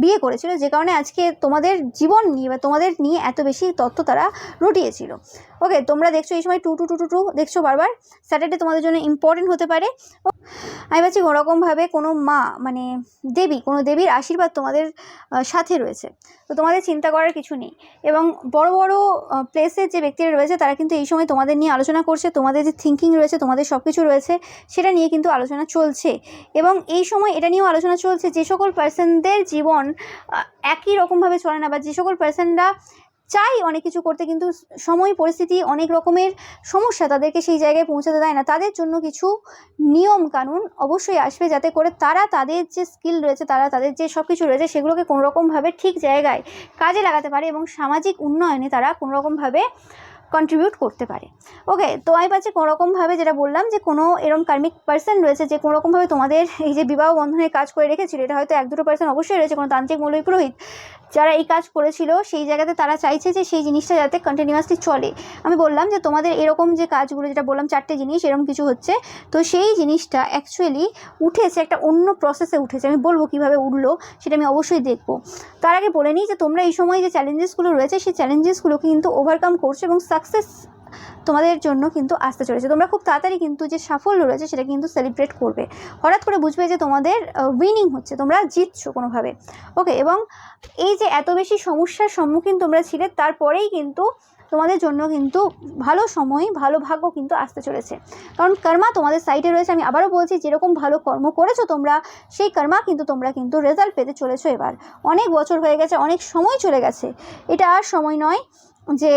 বিয়ে করেছিল, যে কারণে আজকে তোমাদের জীবন নিয়ে বা তোমাদের নিয়ে এত বেশি তথ্য তারা রটিয়েছিল। ওকে, তোমরা দেখছো এই সময় 2 দেখছো বারবার। স্যাটারডে তোমাদের জন্য ইম্পর্টেন্ট হতে পারে। আমি ভাবছি কোনোরকমভাবে কোনো মা মানে দেবী, কোনো দেবীর আশীর্বাদ তোমাদের সাথে রয়েছে, তো তোমাদের চিন্তা করার কিছু নেই। এবং বড় বড় প্লেসের যে ব্যক্তিরা রয়েছে তারা কিন্তু এই সময় তোমাদের নিয়ে আলোচনা করছে, তোমাদের যে থিঙ্কিং রয়েছে, তোমাদের সব কিছু রয়েছে, সেটা নিয়ে কিন্তু আলোচনা চলছে। এবং এই সময় এটা নিয়েও আলোচনা চলছে যে সকল পার্সনদের জীবন একই রকমভাবে চলে না, বা যে সকল পার্সনরা চাই অনেক কিছু করতে কিন্তু সময় পরিস্থিতি অনেক রকমের সমস্যা তাদেরকে সেই জায়গায় পৌঁছাতে দেয় না, তাদের জন্য কিছু নিয়ম কানুন অবশ্যই আসবে, যাতে করে তারা তাদের যে স্কিল রয়েছে, তারা তাদের যে সব কিছু রয়েছে, সেগুলোকে কোনোরকমভাবে ঠিক জায়গায় কাজে লাগাতে পারে এবং সামাজিক উন্নয়নে তারা কোনোরকমভাবে কন্ট্রিবিউট করতে পারে। ওকে, তো আমি পাচ্ছি কোনোরকমভাবে যেটা বললাম যে কোনো এরকম কার্মিক পার্সন রয়েছে যে কোনোরকমভাবে তোমাদের এই যে বিবাহ বন্ধনের কাজ করে রেখেছিল, এটা হয়তো 1-2 পার্সন অবশ্যই রয়েছে, কোনো তান্ত্রিক মৌলবী পুরোহিত যারা এই কাজ করেছিল, সেই জায়গাতে তারা চাইছে যে সেই জিনিসটা যাতে কন্টিনিউয়াসলি চলে। আমি বললাম যে তোমাদের এরকম যে কাজগুলো, যেটা বললাম 4টে জিনিস এরকম কিছু হচ্ছে, তো সেই জিনিসটা অ্যাকচুয়ালি উঠেছে একটা অন্য প্রসেসে উঠেছে। আমি বলবো কীভাবে উঠলো সেটা আমি অবশ্যই দেখবো। তার আগে বলে নিই যে তোমরা এই সময় যে চ্যালেঞ্জেসগুলো রয়েছে, সেই চ্যালেঞ্জেসগুলোকে কিন্তু ওভারকাম করছো এবং সাকসেস তোমাদের জন্য কিন্তু আসতে চলেছে। তোমরা খুব তাড়াতাড়ি কিন্তু যে সাফল্য রয়েছে সেটা কিন্তু সেলিব্রেট করবে, হঠাৎ করে বুঝবে যে তোমাদের উইনিং হচ্ছে, তোমরা জিতছো কোনোভাবে। ওকে, এবং এই যে এত বেশি সমস্যার সম্মুখীন তোমরা ছিলে, তারপরেই কিন্তু তোমাদের জন্য কিন্তু ভালো সময়, ভালো ভাগ্য কিন্তু আসতে চলেছে, কারণ কর্মা তোমাদের সাইডে রয়েছে। আমি আবারও বলছি, যেরকম ভালো কর্ম করেছো তোমরা, সেই কর্মা কিন্তু তোমরা কিন্তু রেজাল্ট পেতে চলেছো। এবার অনেক বছর হয়ে গেছে, অনেক সময় চলে গেছে, এটা আর সময় নয় যে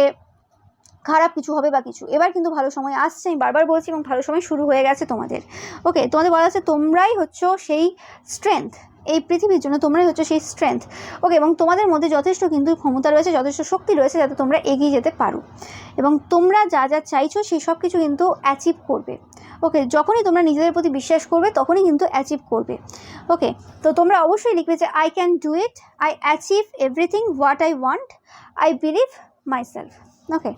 খারাপ কিছু হবে বা কিছু। এবার কিন্তু ভালো সময় আসছে, আমি বারবার বলছি, এবং ভালো সময় শুরু হয়ে গেছে তোমাদের। ওকে, তোমাদের বলা আছে তোমরাই হচ্ছ সেই স্ট্রেংথ এই পৃথিবীর জন্য, তোমরাই হচ্ছে সেই স্ট্রেংথ। ওকে, এবং তোমাদের মধ্যে যথেষ্ট কিন্তু ক্ষমতা রয়েছে, যথেষ্ট শক্তি রয়েছে, যাতে তোমরা এগিয়ে যেতে পারো এবং তোমরা যা যা চাইছো সেই সব কিছু কিন্তু অ্যাচিভ করবে। ওকে, যখনই তোমরা নিজেদের প্রতি বিশ্বাস করবে তখনই কিন্তু অ্যাচিভ করবে। ওকে, তো তোমরা অবশ্যই লিখবে যে I can do it, I achieve everything what I want, I believe myself. Okay,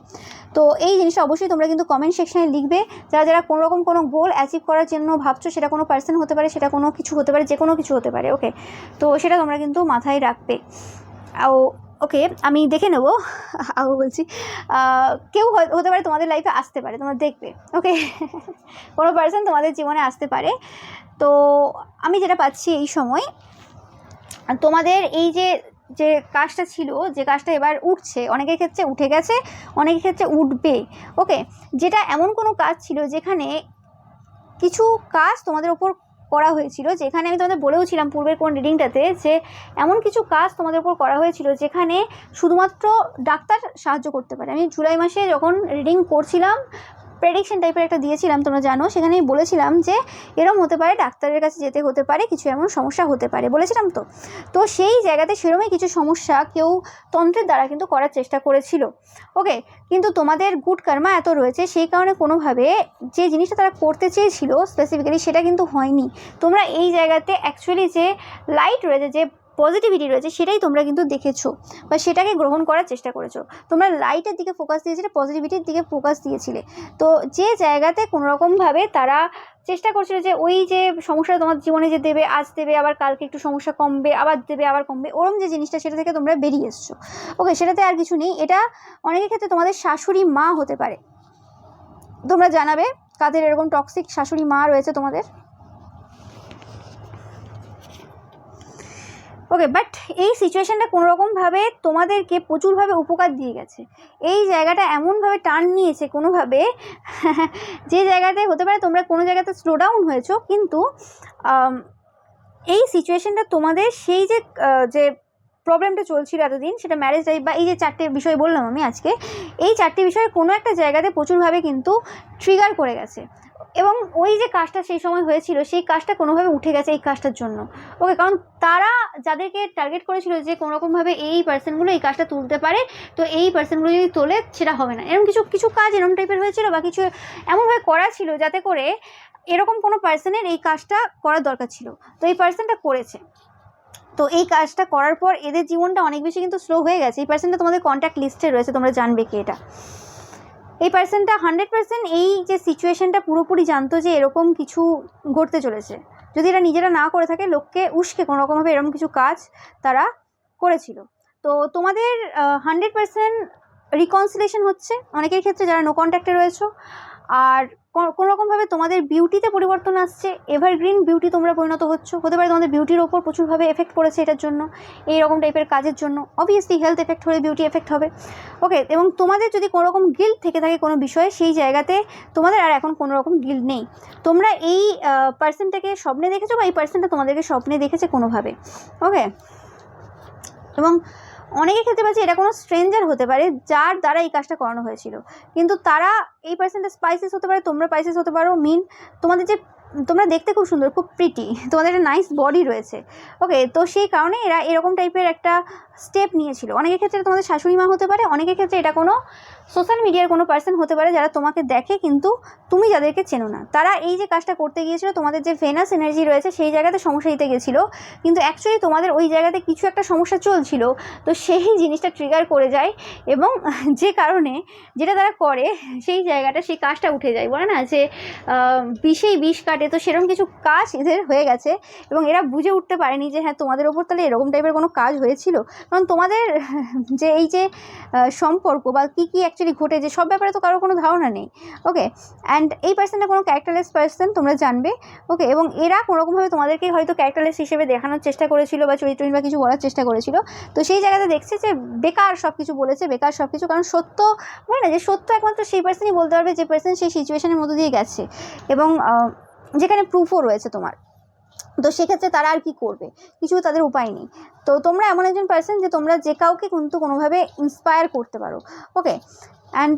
তো এই জিনিসটা অবশ্যই তোমরা কিন্তু কমেন্ট সেকশানে লিখবে। যারা যারা কোনো রকম কোনো গোল অ্যাচিভ করার জন্য ভাবছো, সেটা কোনো পার্সন হতে পারে, সেটা কোনো কিছু হতে পারে, যে কোনো কিছু হতে পারে। ওকে, তো সেটা তোমরা কিন্তু মাথায় রাখবে। ওকে, আমি দেখে নেব বলছি কেউ হতে পারে তোমাদের লাইফে আসতে পারে, তোমরা দেখবে। ওকে, কোনো পার্সন তোমাদের জীবনে আসতে পারে। তো আমি যেটা পাচ্ছি এই সময়, তোমাদের এই যে কাজটা ছিল, যে কাজটা এবার উঠছে, অনেকের ক্ষেত্রে উঠে গেছে, অনেকের ক্ষেত্রে উঠবে। ওকে, যেটা এমন কোনো কাজ ছিল যেখানে কিছু কাজ তোমাদের ওপর করা হয়েছিল, যেখানে আমি তোমাদের বলেওছিলাম পূর্বের কোন রিডিংটাতে যে এমন কিছু কাজ তোমাদের ওপর করা হয়েছিল যেখানে শুধুমাত্র ডাক্তার সাহায্য করতে পারে। আমি জুলাই মাসে যখন রিডিং করছিলাম, প্রেডিকশন টাইপের একটা দিয়েছিলাম, তোমরা জানো, সেখানে বলেছিলাম যে এরম হতে পারে, ডাক্তারের কাছে যেতে হতে পারে, কিছু এমন সমস্যা হতে পারে বলেছিলাম। তো সেই জায়গাতে সেরমই কিছু সমস্যা কেউ তন্ত্রের দ্বারা কিন্তু করার চেষ্টা করেছিল। ওকে, কিন্তু তোমাদের গুড কর্মা এত রয়েছে, সেই কারণে কোনোভাবে যে জিনিসটা তারা করতে চেয়েছিল স্পেসিফিক্যালি সেটা কিন্তু হয়নি। তোমরা এই জায়গাতে অ্যাকচুয়ালি যে লাইট রয়েছে, যে পজিটিভিটি রয়েছে, সেটাই তোমরা কিন্তু দেখেছো বা সেটাকে গ্রহণ করার চেষ্টা করেছো। তোমরা লাইটের দিকে ফোকাস দিয়েছিলে, পজিটিভিটির দিকে ফোকাস দিয়েছিলে। তো যে জায়গাতে কোনোরকমভাবে তারা চেষ্টা করছিল যে ওই যে সমস্যা তোমার জীবনে যে দেবে, আজ দেবে, আবার কালকে একটু সমস্যা কমবে, আবার দেবে, আবার কমবে, ওরম যে জিনিসটা, সেটা থেকে তোমরা বেরিয়ে এসছো। ওকে, সেটাতে আর কিছু নেই। এটা অনেকের ক্ষেত্রে তোমাদের শাশুড়ি মা হতে পারে। তোমরা জানাবে কাদের এরকম টক্সিক শাশুড়ি মা রয়েছে তোমাদের। ওকে, বাট এই সিচুয়েশানটা কোনোরকমভাবে তোমাদেরকে প্রচুরভাবে উপকার দিয়ে গেছে। এই জায়গাটা এমনভাবে টার্ন নিয়েছে কোনোভাবে, যে জায়গাতে হতে পারে তোমরা কোনো জায়গাতে স্লো ডাউন হয়েছো, কিন্তু এই সিচুয়েশানটা তোমাদের সেই যে প্রবলেমটা চলছিল এতদিন, সেটা ম্যারেজ লাইফ বা এই যে 4টে বিষয় বললাম আমি আজকে, এই 4টে বিষয়ে কোনো একটা জায়গাতে প্রচুরভাবে কিন্তু ট্রিগার করে গেছে। এবং ওই যে কাজটা সেই সময় হয়েছিল, সেই কাজটা কোনোভাবে উঠে গেছে এই কাজটার জন্য। ওকে, কারণ তারা যাদেরকে টার্গেট করেছিল যে কোনোরকমভাবে এই পার্সনগুলো এই কাজটা তুলতে পারে, তো এই পার্সনগুলো যদি তোলে সেটা হবে না, এরকম কিছু কাজ এরকম টাইপের হয়েছিল, বা কিছু এমনভাবে করা ছিল যাতে করে এরকম কোনো পার্সনের এই কাজটা করার দরকার ছিল, তো এই পার্সনটা করেছে। তো এই কাজটা করার পর এদের জীবনটা অনেক বেশি কিন্তু স্লো হয়ে গেছে। এই পার্সনটা তোমাদের কন্ট্যাক্ট লিস্টে রয়েছে, তোমরা জানবে কি এটা। এই পার্সনটা 100% এই যে সিচুয়েশনটা পুরোপুরি জানতো যে এরকম কিছু ঘটতে চলেছে। যদি এরা নিজেরা না করে থাকে, লোককে উস্কে কোনোরকমভাবে এরকম কিছু কাজ তারা করেছিল। তো তোমাদের 100% রিকনসিলেশন হচ্ছে অনেকের ক্ষেত্রে যারা নো কন্ট্যাক্টে রয়েছো। আর কোনোরকমভাবে তোমাদের বিউটিতে পরিবর্তন আসছে, এভারগ্রিন বিউটি তোমরা পরিণত হচ্ছ। হতে পারে তোমাদের বিউটির ওপর প্রচুরভাবে এফেক্ট পড়েছে এটার জন্য, এইরকম টাইপের কাজের জন্য। অবভিয়াসলি হেলথ এফেক্ট হলে বিউটি এফেক্ট হবে। ওকে, এবং তোমাদের যদি কোনোরকম গিল্ট থেকে থাকে কোনো বিষয়ে, সেই জায়গাতে তোমাদের আর এখন কোনোরকম গিল্ট নেই। তোমরা এই পার্সনটাকে স্বপ্নে দেখেছো, বা এই পার্সনটা তোমাদেরকে স্বপ্নে দেখেছে কোনোভাবে। ওকে, এবং অনেকের ক্ষেত্রে পাচ্ছি এটা কোনো স্ট্রেঞ্জার হতে পারে যার দ্বারা এই কাজটা করানো হয়েছিল, কিন্তু তারা এই পার্সেন্টটা স্পাইসেস হতে পারে, তোমরা স্পাইসেস হতে পারো। তোমাদের যে তোমরা দেখতে খুব সুন্দর, খুব প্রিটি, তোমাদের একটা নাইস বডি রয়েছে। ওকে, তো সেই কারণে এরা এরকম টাইপের একটা স্টেপ নিয়েছিল। অনেকের ক্ষেত্রে তোমাদের শাশুড়ি মা হতে পারে, অনেকের ক্ষেত্রে এটা কোনো সোশ্যাল মিডিয়ার কোনো পার্সন হতে পারে যারা তোমাকে দেখে কিন্তু তুমি যাদেরকে চেনো না। তারা এই যে কাজটা করতে গিয়েছিল, তোমাদের যে ভেনাস এনার্জি রয়েছে সেই জায়গাতে সমস্যা দিতে গেছিলো, কিন্তু অ্যাকচুয়ালি তোমাদের ওই জায়গাতে কিছু একটা সমস্যা চলছিল, তো সেই জিনিসটা ট্রিগার করে যায়, এবং যে কারণে যেটা তারা করে সেই জায়গাটা, সেই কাজটা উঠে যায়। বলে না যে বিষেই বিষ কাটে, তো সেরকম কিছু কাজ এদের হয়ে গেছে, এবং এরা বুঝে উঠতে পারেনি যে হ্যাঁ তোমাদের ওপর তাহলে এরকম টাইপের কোনো কাজ হয়েছিল। কারণ তোমাদের যে এই যে সম্পর্ক বা কী কী অ্যাকচুয়ালি ঘটে, যে সব ব্যাপারে তো কারো কোনো ধারণা নেই। ওকে, অ্যান্ড এই পার্সনটা কোনো ক্যারেক্টারলেস পার্সন, তোমরা জানবে। ওকে, এবং এরা কোনোরকমভাবে তোমাদেরকে হয়তো ক্যারেক্টারলেস হিসেবে দেখানোর চেষ্টা করেছিল, বা চরিত্রহীন বা কিছু বলার চেষ্টা করেছিল। তো সেই জায়গাতে দেখছে যে বেকার সব কিছু বলেছে, বেকার সব কিছু। কারণ সত্য হয় না, যে সত্য একমাত্র সেই পার্সনই বলতে পারবে যে পার্সন সেই সিচুয়েশনের মধ্যে দিয়ে গেছে, এবং যেখানে প্রুফও রয়েছে তোমার। তো সেক্ষেত্রে তারা আর কি করবে, কিছু তাদের উপায় নেই। তো তোমরা এমন একজন পার্সন যে তোমরা যে কাউকে কিন্তু কোনোভাবে ইন্সপায়ার করতে পারো। ওকে, অ্যান্ড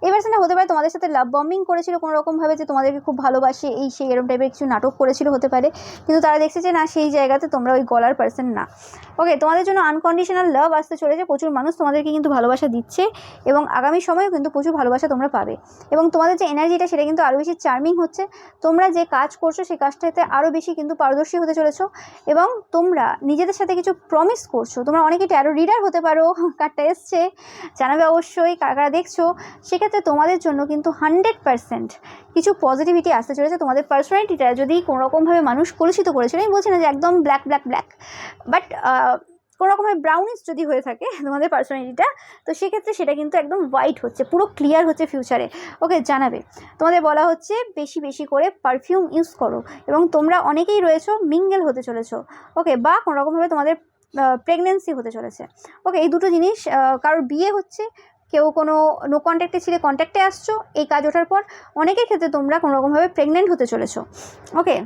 এই পার্সনটা হতে পারে তোমাদের সাথে লাভ বম্বিং করেছিল কোনো রকমভাবে, যে তোমাদেরকে খুব ভালোবাসে এই সেই এরকম টাইপের কিছু নাটক করেছিল হতে পারে, কিন্তু তারা দেখছে যে না সেই জায়গাতে তোমরা ওই গলার পার্সন না। ওকে, তোমাদের জন্য আনকন্ডিশনাল লাভ আসতে চলেছে, প্রচুর মানুষ তোমাদেরকে কিন্তু ভালোবাসা দিচ্ছে এবং আগামী সময়েও কিন্তু প্রচুর ভালোবাসা তোমরা পাবে। এবং তোমাদের যে এনার্জিটা সেটা কিন্তু আরও বেশি চার্মিং হচ্ছে, তোমরা যে কাজ করছো সেই কাজটাতে আরও বেশি কিন্তু পারদর্শী হতে চলেছো এবং তোমরা নিজেদের সাথে কিছু প্রমিস করছো। তোমরা অনেকে ট্যারো রিডার হতে পারো, কার্ডটা এসছে জানাবে অবশ্যই কারা কারা দেখছো। সেক্ষেত্রে তোমাদের জন্য কিন্তু 100% কিছু পজিটিভিটি আসতে চলেছে। তোমাদের পার্সোনালিটিটা যদি কোনোরকমভাবে মানুষ কলুষিত করেছিল, আমি বলছি না যে একদম ব্ল্যাক ব্ল্যাক ব্ল্যাক, বাট কোনো রকমের ব্রাউনিশ যদি হয়ে থাকে তোমাদের পার্সোনালিটিটা, তো সেক্ষেত্রে সেটা কিন্তু একদম হোয়াইট হচ্ছে, পুরো ক্লিয়ার হচ্ছে ফিউচারে। ওকে, জানাবে। তোমাদের বলা হচ্ছে বেশি বেশি করে পারফিউম ইউজ করো এবং তোমরা অনেকেই রয়েছো মিঙ্গেল হতে চলেছো। ওকে, বা কোনো রকমভাবে তোমাদের প্রেগনেন্সি হতে চলেছে। ওকে, এই দুটো জিনিস, কারোর বিয়ে হচ্ছে, কেউ কোনো নো কন্ট্যাক্টে ছিলে কন্ট্যাক্টে আসছো এই কাজ ওঠার পর, অনেকের ক্ষেত্রে তোমরা কোনো রকমভাবে প্রেগনেন্ট হতে চলেছো। ওকে,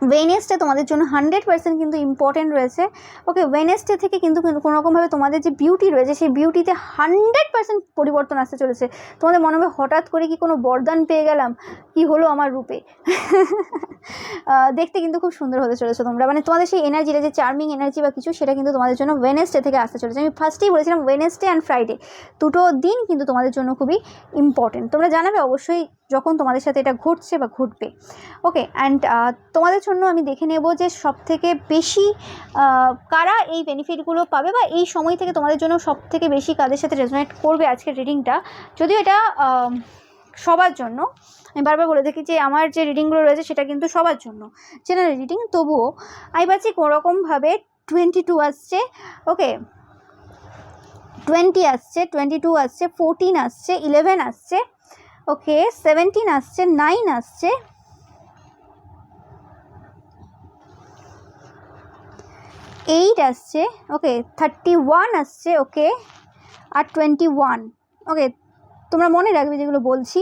ওয়েডনেসডে তোমাদের জন্য 100% কিন্তু ইম্পর্টেন্ট রয়েছে। ওকে, ওয়েডনেসডে থেকে কিন্তু কোনো রকমভাবে তোমাদের যে বিউটি রয়েছে সেই বিউটিতে 100% পরিবর্তন আসতে চলেছে। তোমাদের মনে হবে হঠাৎ করে কি কোনো বরদান পেয়ে গেলাম, কি হলো আমার রূপে। দেখতে কিন্তু খুব সুন্দর হতে চলেছে তোমরা, মানে তোমাদের সেই এনার্জিটা যে চার্মিং এনার্জি বা কিছু, সেটা কিন্তু তোমাদের জন্য ওয়েডনেসডে থেকে আসতে চলেছে। আমি ফার্স্টেই বলেছিলাম ওয়েডনেসডে অ্যান্ড ফ্রাইডে দুটো দিন কিন্তু তোমাদের জন্য খুবই ইম্পর্টেন্ট। তোমরা জানাবে অবশ্যই যখন তোমাদের সাথে এটা ঘটছে বা ঘটবে। ওকে, অ্যান্ড তোমাদের জন্য আমি দেখে নেব যে সবথেকে বেশি কারা এই বেনিফিটগুলো পাবে বা এই সময় থেকে তোমাদের জন্য সবথেকে বেশি কাদের সাথে রেজোনেট করবে আজকের রিডিংটা। যদিও এটা সবার জন্য, আমি বারবার বলে থাকি যে আমার যে রিডিংগুলো রয়েছে সেটা কিন্তু সবার জন্য জেনারেল রিডিং, তবুও আমি পাচ্ছি কোনোরকমভাবে 22 আসছে। ওকে, 20 আসছে, 22 আসছে, 14 আসছে, 11 আসছে, ওকে 17 আসছে, 9 আসছে, 8 আসছে, ওকে 31 আসছে, ওকে আর 21। ওকে, তোমরা মনে রাখবে যেগুলো বলছি।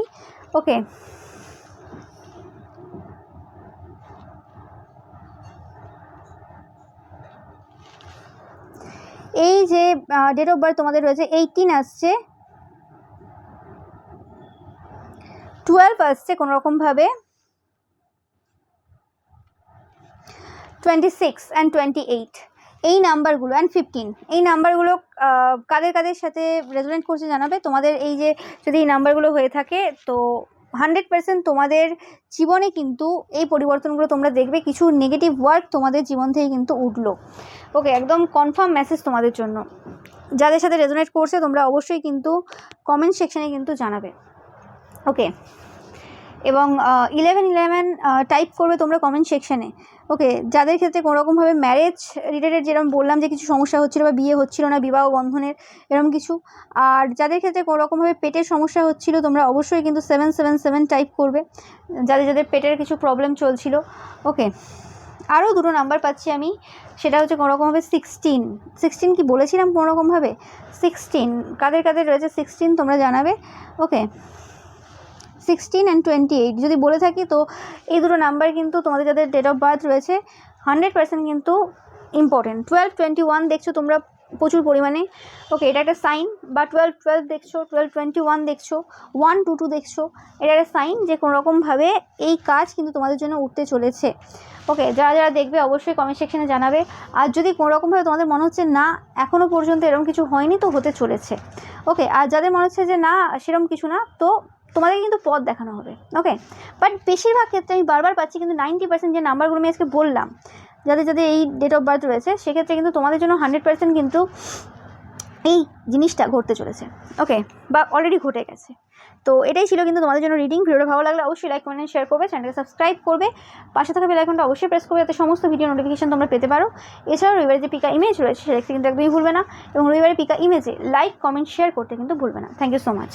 ওকে, এই যে ডেট অফ বার্থ তোমাদের রয়েছে 18 আসছে, 12 আসছে কোনো রকমভাবে, 26 অ্যান্ড 28 এই নাম্বারগুলো, অ্যান্ড 15 এই নাম্বারগুলো কাদের কাদের সাথে রেজোনেট করছে জানাবে। তোমাদের এই যে যদি এই নাম্বারগুলো হয়ে থাকে তো 100% তোমাদের জীবনে কিন্তু এই পরিবর্তনগুলো তোমরা দেখবে। কিছু নেগেটিভ ওয়ার্ড তোমাদের জীবন থেকে কিন্তু উঠলো। ওকে, একদম কনফার্ম মেসেজ তোমাদের জন্য। যাদের সাথে রেজোনেট করছে তোমরা অবশ্যই কিন্তু কমেন্ট সেকশানে কিন্তু জানাবে। ওকে, এবং 1111 টাইপ করবে তোমরা কমেন্ট সেকশানে। ওকে, যাদের ক্ষেত্রে কোনোরকমভাবে ম্যারেজ রিলেটেড, যেরকম বললাম যে কিছু সমস্যা হচ্ছিলো বা বিয়ে হচ্ছিলো না, বিবাহ বন্ধনের এরকম কিছু, আর যাদের ক্ষেত্রে কোনোরকমভাবে পেটের সমস্যা হচ্ছিলো তোমরা অবশ্যই কিন্তু 777 টাইপ করবে, যাদের যাদের পেটের কিছু প্রবলেম চলছিল। ওকে, আরও দুটো নাম্বার পাচ্ছি আমি, সেটা হচ্ছে কোনোরকমভাবে 16 কি বলেছিলাম কোনোরকমভাবে 16 কাদের কাদের রয়েছে 16 তোমরা জানাবে। ওকে, 16 অ্যান্ড 28 যদি বলে থাকি তো এই দুটো নাম্বার কিন্তু তোমাদের যাদের ডেট অফ বার্থ রয়েছে 100% কিন্তু ইম্পর্টেন্ট। 12 21 দেখছো তোমরা প্রচুর পরিমাণে। ওকে, এটা একটা সাইন, বা 12 12 দেখছো, 12 21 দেখছো, 1 2 2 দেখছো, এটা একটা সাইন যে কোনোরকমভাবে এই কাজ কিন্তু তোমাদের জন্য উঠতে চলেছে। ওকে, যারা যারা দেখবে অবশ্যই কমেন্ট সেকশানে জানাবে। আর যদি কোনোরকমভাবে তোমাদের মনে হচ্ছে না এখনও পর্যন্ত এরকম কিছু হয়নি, তো হতে চলেছে। ওকে, আর যাদের মনে হচ্ছে যে না সেরকম কিছু না, তো তোমাদের কিন্তু পথ দেখানো হবে। ওকে, বাট বেশিরভাগ ক্ষেত্রে আমি বারবার পাচ্ছি কিন্তু 90% যে নাম্বারগুলো আমি আজকে বললাম যাদের যাদের এই ডেট অফ বার্থ রয়েছে, সেক্ষেত্রে কিন্তু তোমাদের জন্য 100% কিন্তু এই জিনিসটা ঘটতে চলেছে। ওকে, বা অলরেডি ঘটে গেছে। তো এটাই ছিল কিন্তু তোমাদের জন্য রিডিং। ভিডিওটা ভালো লাগলে অবশ্যই লাইক কমেন্ট শেয়ার করবে, চ্যানেলকে সাবস্ক্রাইব করবে, পাশে থাকা বেল আইকনটা অবশ্যই প্রেস করবে যাতে সমস্ত ভিডিও নোটিফিকেশন তোমরা পেতে পারো। এছাড়াও রবিবারে যে পিকা ইমেজ রয়েছে সেটা কিন্তু একদমই ভুলবে না, এবং রবিবারে পিকা ইমেজে লাইক কমেন্ট শেয়ার করতে কিন্তু ভুলবে না। Thank you so much.